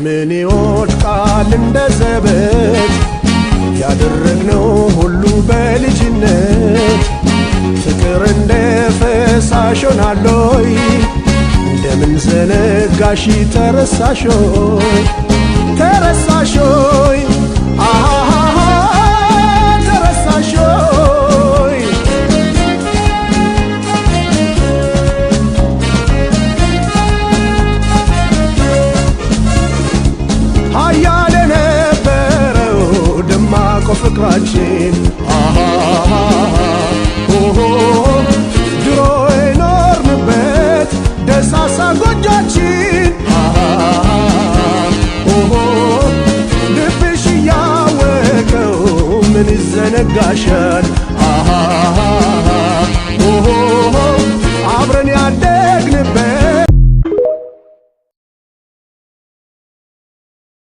ለምን ይወድቃል እንደ ዘበት ያደረግነው ሁሉ በልጅነት ፍቅር እንደ ፈሳሽ ሆናለይ እንደምን ዘነጋሽ ተረሳሾይ ተረሳሾይ ተረሳሾይ ሀያል የነበረው ደማቆ ፍቅራችን ድሮ የኖርንበት ደሳሳ ጎጆችን ልብሽ እያወቀው ምን ይዘነጋ